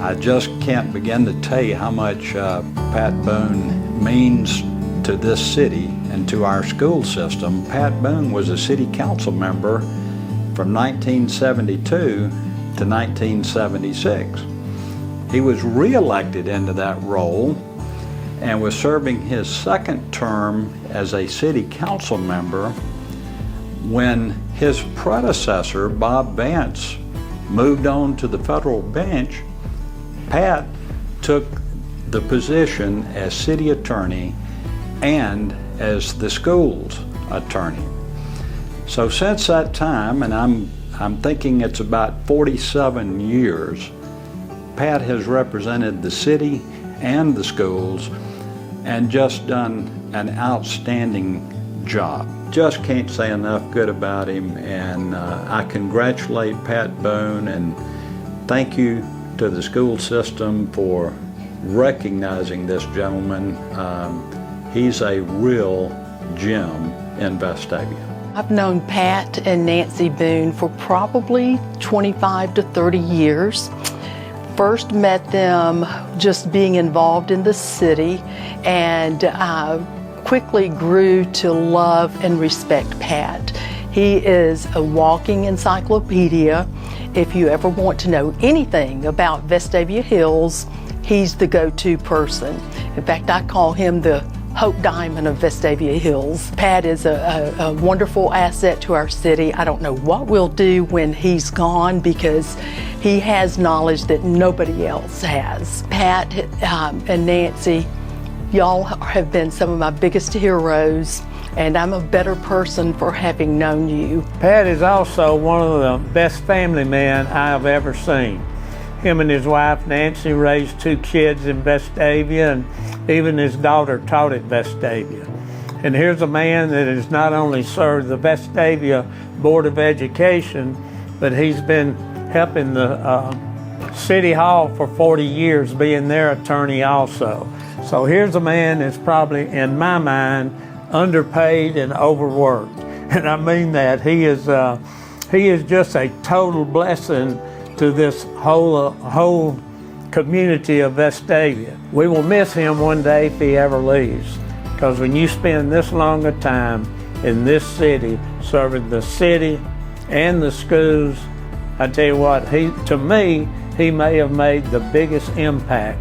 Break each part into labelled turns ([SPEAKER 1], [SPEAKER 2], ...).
[SPEAKER 1] I just can't begin to tell you how much Pat Boone means to this city and to our school system. Pat Boone was a city council member from 1972 to 1976. He was re-elected into that role and was serving his second term as a city council member when his predecessor, Bob Vance, moved on to the federal bench. Pat took the position as city attorney and as the school's attorney. So since that time, and I'm thinking it's about 47 years, Pat has represented the city and the schools and just done an outstanding job. Just can't say enough good about him, and I congratulate Pat Boone and thank you to the school system for recognizing this gentleman. He's a real gem in Vestavia.
[SPEAKER 2] I've known Pat and Nancy Boone for probably 25 to 30 years. First met them just being involved in the city, and quickly grew to love and respect Pat. He is a walking encyclopedia. If you ever want to know anything about Vestavia Hills, he's the go-to person. In fact, I call him the Hope Diamond of Vestavia Hills. Pat is a wonderful asset to our city. I don't know what we'll do when he's gone because he has knowledge that nobody else has. Pat and Nancy, y'all have been some of my biggest heroes, and I'm a better person for having known you.
[SPEAKER 3] Pat is also one of the best family men I have ever seen. Him and his wife Nancy raised 2 kids in Vestavia, and even his daughter taught at Vestavia. And here's a man that has not only served the Vestavia Board of Education, but he's been helping the City Hall for 40 years, being their attorney also. So here's a man that's probably, in my mind, underpaid and overworked. And I mean that. He is just a total blessing to this whole community of Vestavia. We will miss him one day if he ever leaves, because when you spend this long a time in this city, serving the city and the schools, I tell you what, to me, he may have made the biggest impact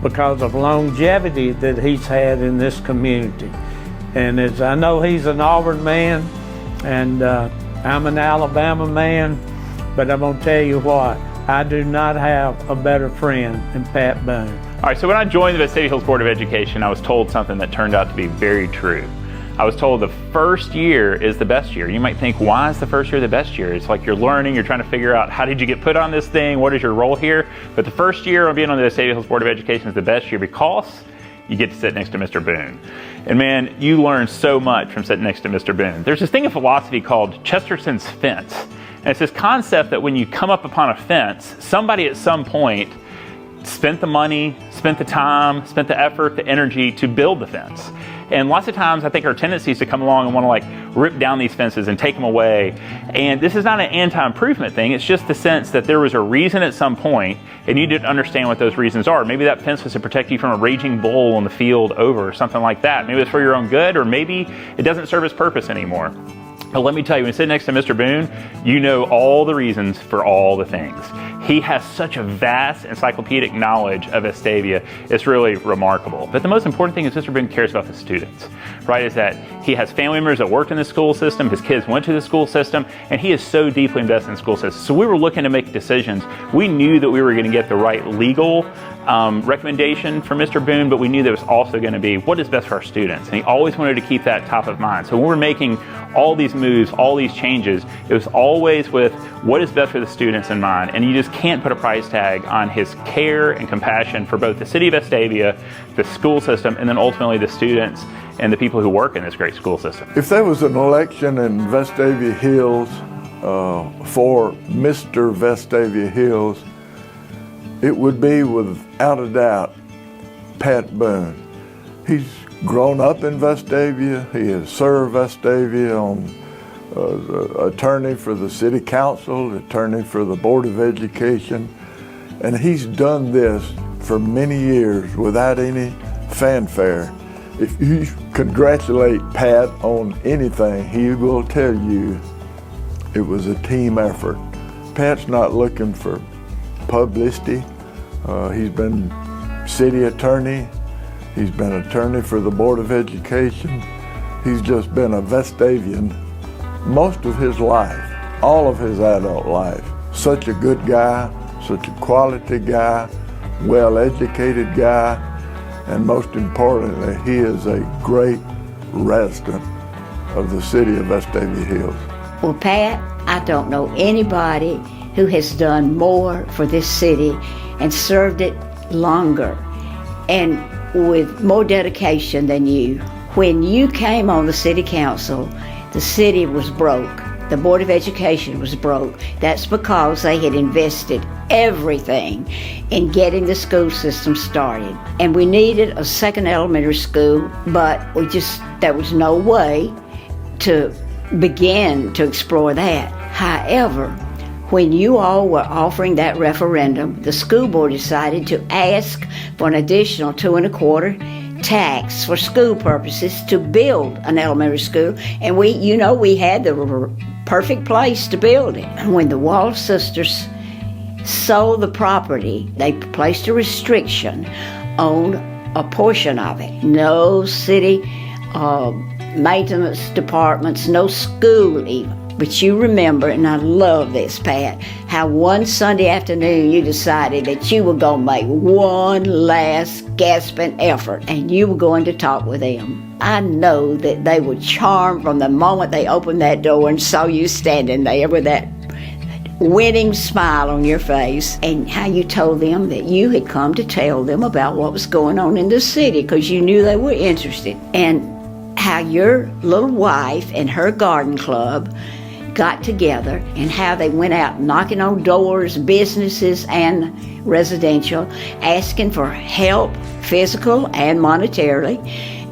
[SPEAKER 3] because of longevity that he's had in this community. And as I know he's an Auburn man, and I'm an Alabama man, but I'm gonna tell you what, I do not have a better friend than Pat Boone.
[SPEAKER 4] All right, so when I joined the Vestavia Hills Board of Education, I was told something that turned out to be very true. I was told the first year is the best year. You might think, why is the first year the best year? It's like you're learning, you're trying to figure out how did you get put on this thing, what is your role here? But the first year of being on the Vestavia Hills Board of Education is the best year because you get to sit next to Mr. Boone. And man, you learn so much from sitting next to Mr. Boone. There's this thing of philosophy called Chesterton's fence. And it's this concept that when you come up upon a fence, somebody at some point spent the money, spent the time, spent the effort, the energy to build the fence. And lots of times I think our tendency is to come along and want to like rip down these fences and take them away. And this is not an anti-improvement thing. It's just the sense that there was a reason at some point and you didn't understand what those reasons are. Maybe that fence was to protect you from a raging bull on the field over or something like that. Maybe it's for your own good, or maybe it doesn't serve its purpose anymore. But let me tell you, when you sit next to Mr. Boone, you know all the reasons for all the things. He has such a vast encyclopedic knowledge of Vestavia. It's really remarkable. But the most important thing is Mr. Boone cares about the students, right? Is that he has family members that worked in the school system, his kids went to the school system, and he is so deeply invested in the school system. So we were looking to make decisions. We knew that we were going to get the right legal recommendation from Mr. Boone, but we knew that it was also going to be what is best for our students. And he always wanted to keep that top of mind. So when we're making all these moves, all these changes, it was always with what is best for the students in mind. And you just can't put a price tag on his care and compassion for both the city of Vestavia, the school system, and then ultimately the students and the people who work in this great school system.
[SPEAKER 5] If there was an election in Vestavia Hills for Mr. Vestavia Hills, it would be without a doubt Pat Boone. He's grown up in Vestavia. He has served Vestavia on attorney for the city council, attorney for the Board of Education. And he's done this for many years without any fanfare. If you congratulate Pat on anything, he will tell you it was a team effort. Pat's not looking for publicity. He's been city attorney. He's been attorney for the Board of Education. He's just been a Vestavian most of his life, all of his adult life. Such a good guy, such a quality guy, well-educated guy, and most importantly, he is a great resident of the city of Vestavia Hills.
[SPEAKER 6] Well, Pat, I don't know anybody who has done more for this city and served it longer and with more dedication than you. When you came on the city council, the city was broke. The Board of Education was broke. That's because they had invested everything in getting the school system started. And we needed a second elementary school, but there was no way to begin to explore that. However, when you all were offering that referendum, the school board decided to ask for an additional 2.25 tax for school purposes to build an elementary school, and we had the perfect place to build it. When the Wall sisters sold the property, they placed a restriction on a portion of it. No city maintenance departments, no school even. But you remember, and I love this, Pat, how one Sunday afternoon you decided that you were going to make one last gasping effort and you were going to talk with them. I know that they were charmed from the moment they opened that door and saw you standing there with that winning smile on your face, and how you told them that you had come to tell them about what was going on in the city because you knew they were interested, and how your little wife and her garden club got together and how they went out knocking on doors, businesses and residential, asking for help, physical and monetarily,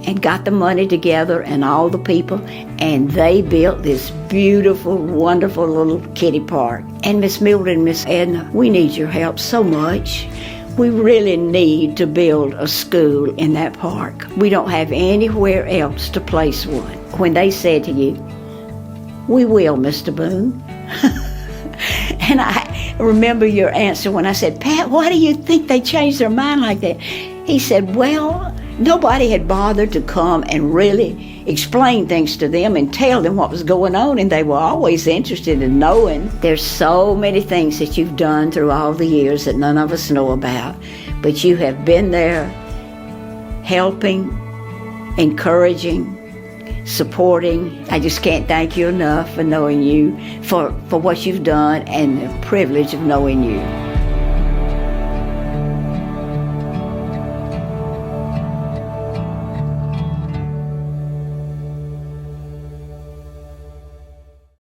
[SPEAKER 6] and got the money together and all the people, and they built this beautiful, wonderful little kiddie park. And Miss Mildred and Miss Edna, we need your help so much. We really need to build a school in that park. We don't have anywhere else to place one. When they said to you, "We will, Mr. Boone." And I remember your answer when I said, "Pat, why do you think they changed their mind like that?" He said, "Well, nobody had bothered to come and really explain things to them and tell them what was going on, and they were always interested in knowing." There's so many things that you've done through all the years that none of us know about, but you have been there helping, encouraging, supporting. I just can't thank you enough for knowing you, for what you've done and the privilege of knowing you.